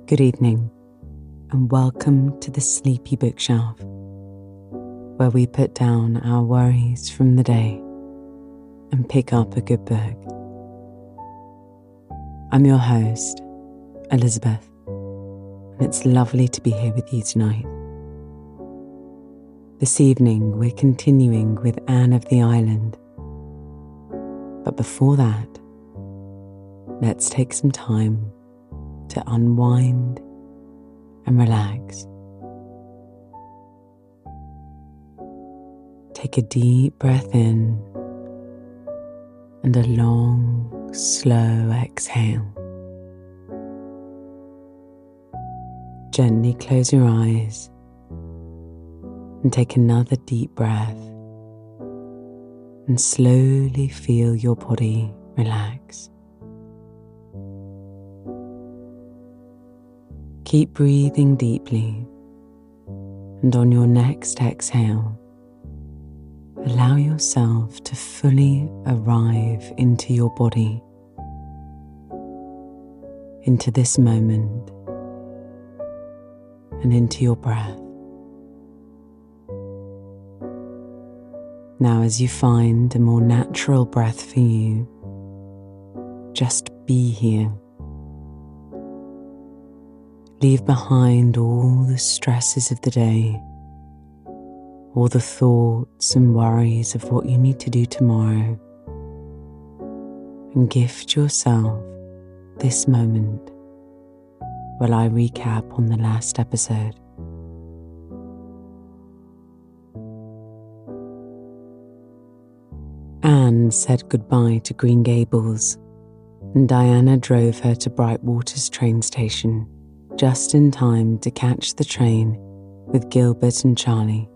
Good evening, and welcome to the Sleepy Bookshelf, where we put down our worries from the day and pick up a good book. I'm your host, Elizabeth, and it's lovely to be here with you tonight. This evening, we're continuing with Anne of the Island. But before that, let's take some time to unwind and relax. Take a deep breath in and a long, slow exhale. Gently close your eyes and take another deep breath and slowly feel your body relax. Keep breathing deeply, and on your next exhale, allow yourself to fully arrive into your body, into this moment, and into your breath. Now, as you find a more natural breath for you, just be here. Leave behind all the stresses of the day, all the thoughts and worries of what you need to do tomorrow, and gift yourself this moment while I recap on the last episode. Anne said goodbye to Green Gables, and Diana drove her to Brightwater's train station just in time to catch the train with Gilbert and Charlie.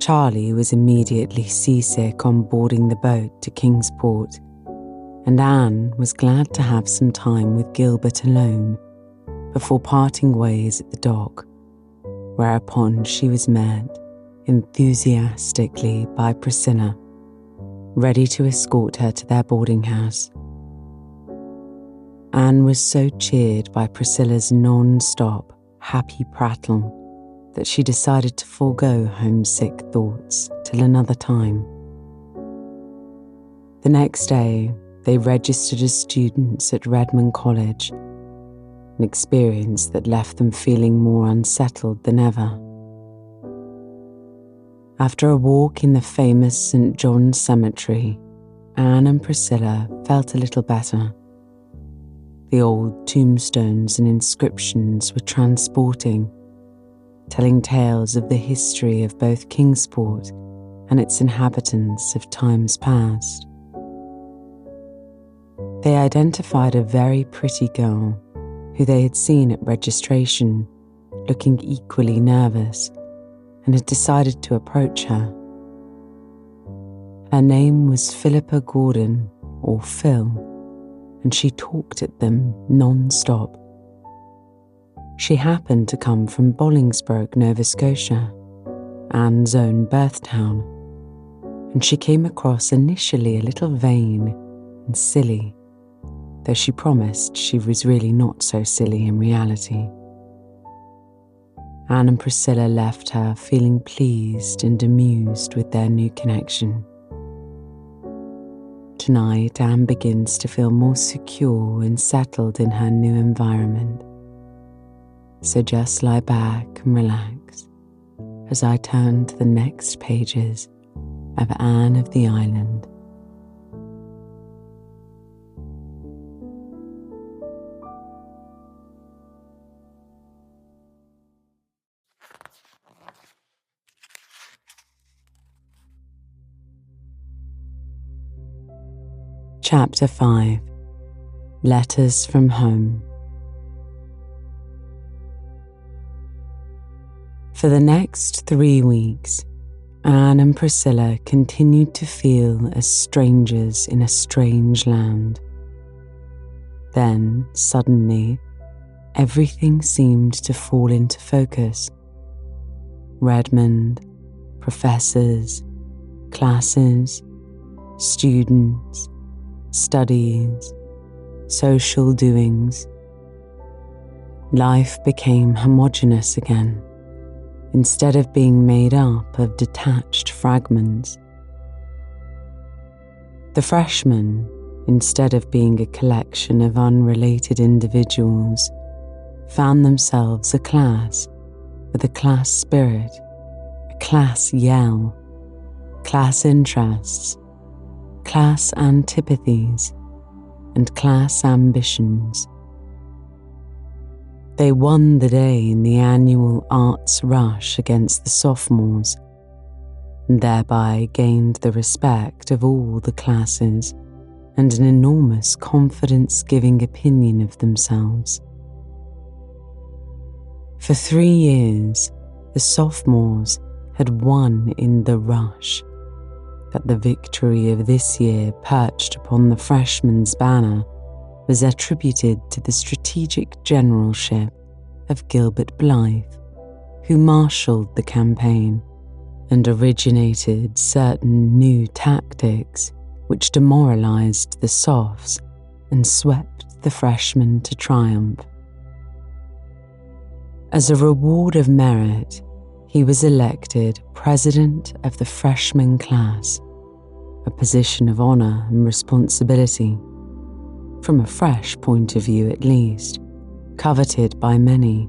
Charlie was immediately seasick on boarding the boat to Kingsport, and Anne was glad to have some time with Gilbert alone before parting ways at the dock, whereupon she was met enthusiastically by Priscilla, ready to escort her to their boarding house. Anne was so cheered by Priscilla's non-stop, happy prattle that she decided to forego homesick thoughts till another time. The next day, they registered as students at Redmond College, an experience that left them feeling more unsettled than ever. After a walk in the famous St. John's Cemetery, Anne and Priscilla felt a little better. The old tombstones and inscriptions were transporting, telling tales of the history of both Kingsport and its inhabitants of times past. They identified a very pretty girl who they had seen at registration, looking equally nervous, and had decided to approach her. Her name was Philippa Gordon, or Phil, and she talked at them non-stop. She happened to come from Bollingsbroke, Nova Scotia, Anne's own birth town, and she came across initially a little vain and silly, though she promised she was really not so silly in reality. Anne and Priscilla left her feeling pleased and amused with their new connection. Tonight, Anne begins to feel more secure and settled in her new environment. So just lie back and relax as I turn to the next pages of Anne of the Island. Chapter 5. Letters from Home. For the next 3 weeks, Anne and Priscilla continued to feel as strangers in a strange land. Then, suddenly, everything seemed to fall into focus. Redmond, professors, classes, students, studies, social doings, life became homogeneous again, instead of being made up of detached fragments. The freshmen, instead of being a collection of unrelated individuals, found themselves a class with a class spirit, a class yell, class interests, class antipathies, and class ambitions. They won the day in the annual arts rush against the sophomores, and thereby gained the respect of all the classes and an enormous confidence-giving opinion of themselves. For 3 years, the sophomores had won in the rush, but the victory of this year perched upon the freshmen's banner was attributed to the strategic generalship of Gilbert Blythe, who marshalled the campaign and originated certain new tactics which demoralized the sophs and swept the freshmen to triumph. As a reward of merit, he was elected president of the freshman class, a position of honor and responsibility, from a fresh point of view at least, coveted by many.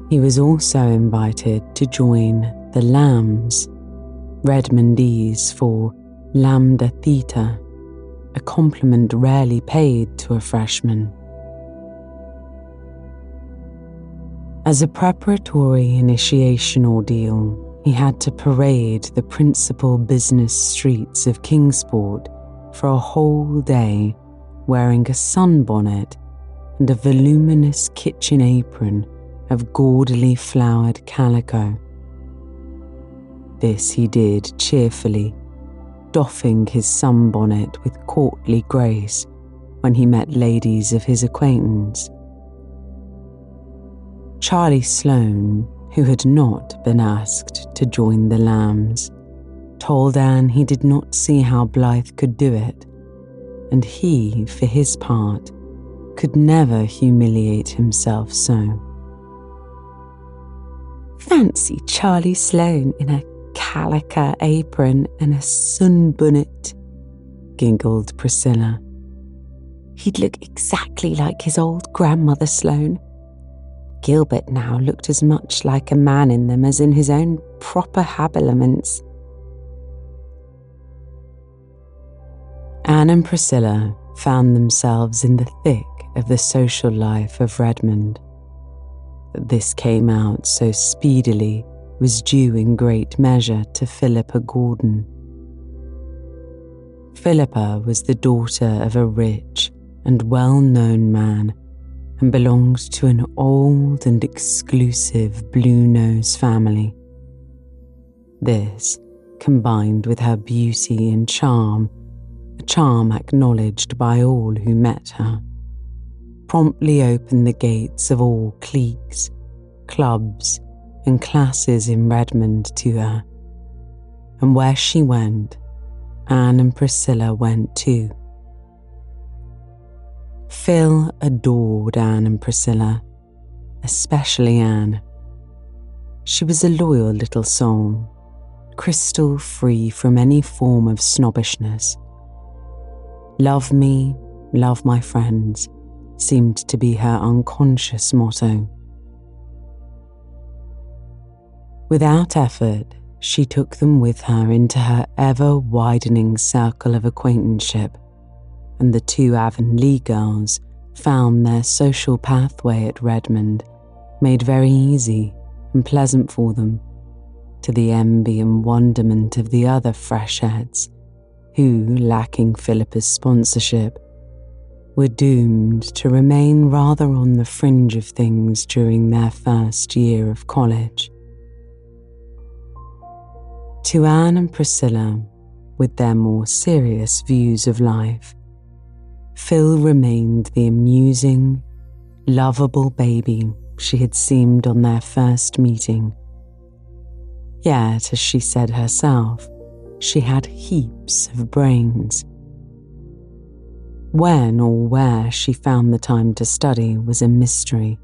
He was also invited to join the Lambs, Redmondese for Lambda Theta, a compliment rarely paid to a freshman. As a preparatory initiation ordeal, he had to parade the principal business streets of Kingsport for a whole day, wearing a sunbonnet and a voluminous kitchen apron of gaudily flowered calico. This he did cheerfully, doffing his sunbonnet with courtly grace when he met ladies of his acquaintance. Charlie Sloane, who had not been asked to join the Lambs, told Anne he did not see how Blythe could do it, and he, for his part, could never humiliate himself so. "Fancy Charlie Sloane in a calico apron and a sunbonnet," giggled Priscilla. "He'd look exactly like his old grandmother Sloane. Gilbert now looked as much like a man in them as in his own proper habiliments." Anne and Priscilla found themselves in the thick of the social life of Redmond. That this came out so speedily was due in great measure to Philippa Gordon. Philippa was the daughter of a rich and well-known man and belonged to an old and exclusive Blue-Nose family. This, combined with her beauty and charm, a charm acknowledged by all who met her, promptly opened the gates of all cliques, clubs, and classes in Redmond to her, and where she went, Anne and Priscilla went too. Phil adored Anne and Priscilla, especially Anne. She was a loyal little soul, crystal free from any form of snobbishness. "Love me, love my friends," seemed to be her unconscious motto. Without effort, she took them with her into her ever-widening circle of acquaintanceship, and the two Avonlea girls found their social pathway at Redmond made very easy and pleasant for them, to the envy and wonderment of the other freshheads, who, lacking Philippa's sponsorship, were doomed to remain rather on the fringe of things during their first year of college. To Anne and Priscilla, with their more serious views of life, Phil remained the amusing, lovable baby she had seemed on their first meeting. Yet, as she said herself, she had heaps of brains. When or where she found the time to study was a mystery,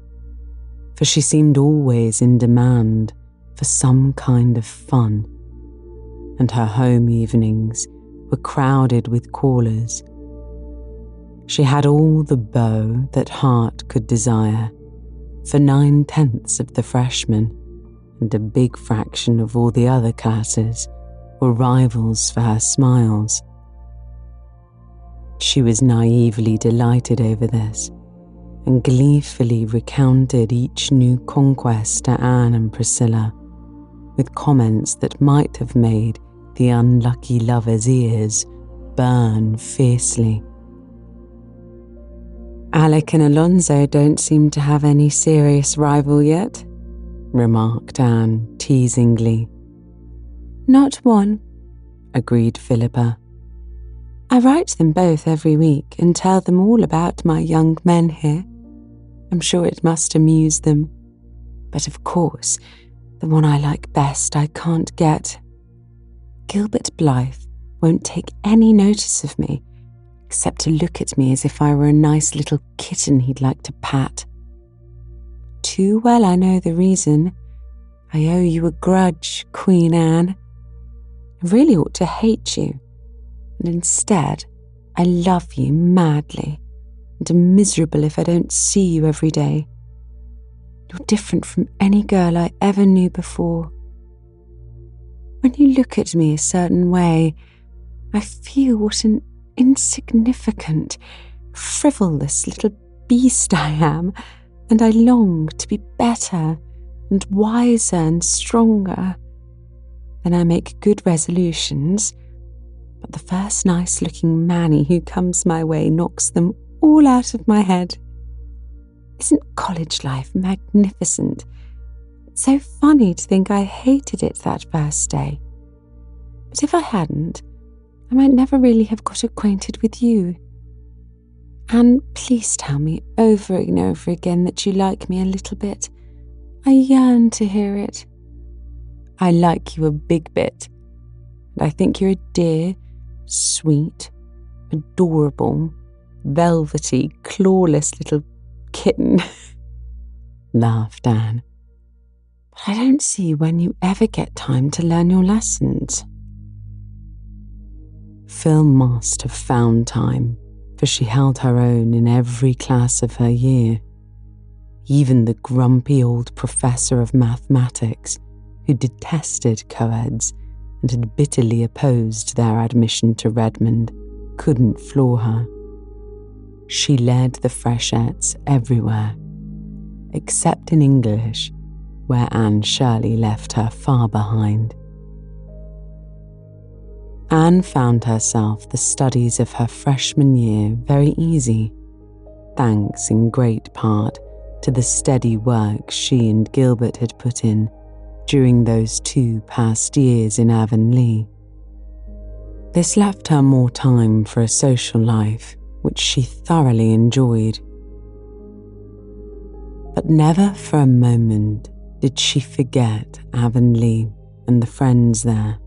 for she seemed always in demand for some kind of fun, and her home evenings were crowded with callers. She had all the beau that heart could desire for 9/10 of the freshmen, and a big fraction of all the other classes were rivals for her smiles. She was naively delighted over this, and gleefully recounted each new conquest to Anne and Priscilla, with comments that might have made the unlucky lover's ears burn fiercely. "Alec and Alonso don't seem to have any serious rival yet," remarked Anne teasingly. "Not one," agreed Philippa. "I write them both every week and tell them all about my young men here. I'm sure it must amuse them. But of course, the one I like best I can't get. Gilbert Blythe won't take any notice of me, except to look at me as if I were a nice little kitten he'd like to pat. Too well I know the reason. I owe you a grudge, Queen Anne. I really ought to hate you, and instead I love you madly, and am miserable if I don't see you every day. You're different from any girl I ever knew before. When you look at me a certain way, I feel what an insignificant, frivolous little beast I am, and I long to be better and wiser and stronger. Then I make good resolutions, but the first nice-looking manny who comes my way knocks them all out of my head. Isn't college life magnificent? It's so funny to think I hated it that first day. But if I hadn't, I might never really have got acquainted with you. And please tell me over and over again that you like me a little bit. I yearn to hear it. I like you a big bit, and I think you're a dear, sweet, adorable, velvety, clawless little kitten," laughed Anne. "But I don't see when you ever get time to learn your lessons." Phil must have found time, for she held her own in every class of her year. Even the grumpy old professor of mathematics, who detested co-eds and had bitterly opposed their admission to Redmond, couldn't floor her. She led the freshettes everywhere, except in English, where Anne Shirley left her far behind. Anne found herself the studies of her freshman year very easy, thanks in great part to the steady work she and Gilbert had put in during those 2 past years in Avonlea. This left her more time for a social life, which she thoroughly enjoyed. But never for a moment did she forget Avonlea and the friends there.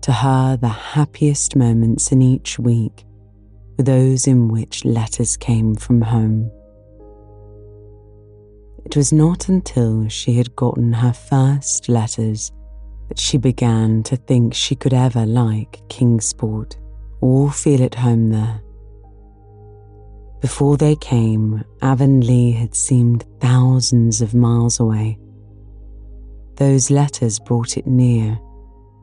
To her, the happiest moments in each week were those in which letters came from home. It was not until she had gotten her first letters that she began to think she could ever like Kingsport or feel at home there. Before they came, Avonlea had seemed thousands of miles away. Those letters brought it near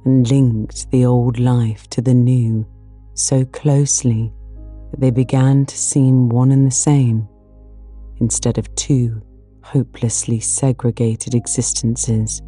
and linked the old life to the new so closely that they began to seem one and the same, instead of 2 hopelessly segregated existences.